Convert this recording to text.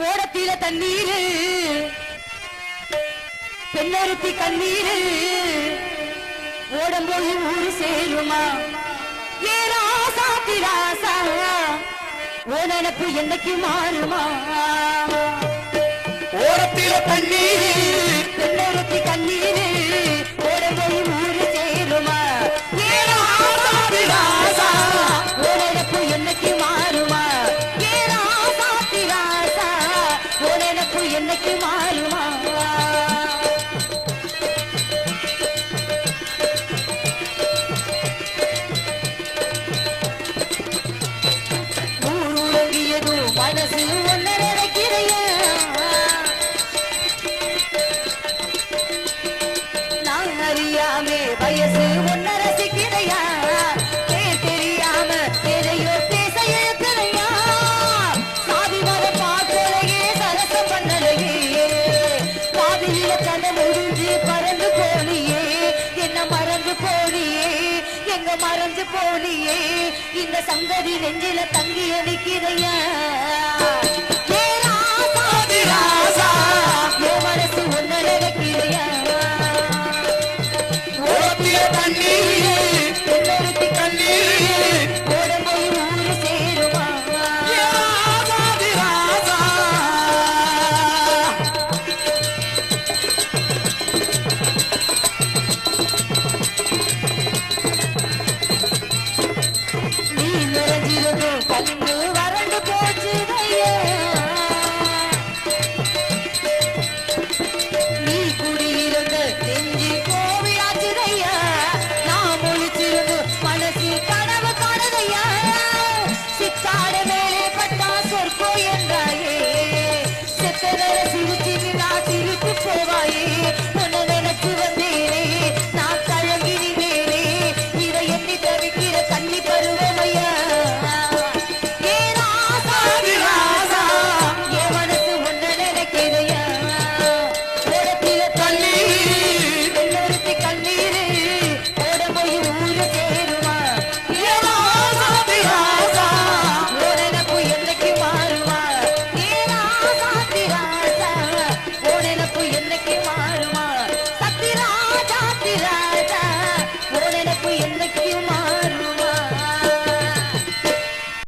ஓடத்தில தண்ணீரு பெண்ணொருத்தி கண்ணீரு ஓடம் போய் ஊரு சேருமா ஏ ராசாத்தி ராசா ஓ நினப்பு என்னைக்கு மாறுமா ஓடத்தில தண்ணீரு பெண்ணொருத்தி கண்ணீரு ஓடம் போய் ஊரு சேருமா ஏ ராசாத்தி ராசா ஓ நினப்பு என்னைக்கு மாறுமா ஏ ராசாத்தி ராசா ஓ நினப்பு என்னைக்கு மாறுமா மனசு ஒன்ன நினைக்கிறையா நான் அறியாமே வயசு ஒன்ன ரசிக்கிறையா தெரியாம எதையோ பேச இருக்கிறையா சாதி மத பாக்கலையே சரசம் பண்ணலையே பாதியில கதை முடிஞ்சு பறந்து போனியே என்ன மறந்து போனியே எங்க மறந்து போனியே இந்த சங்கதி நெஞ்சில தங்கி அடிக்கிறையா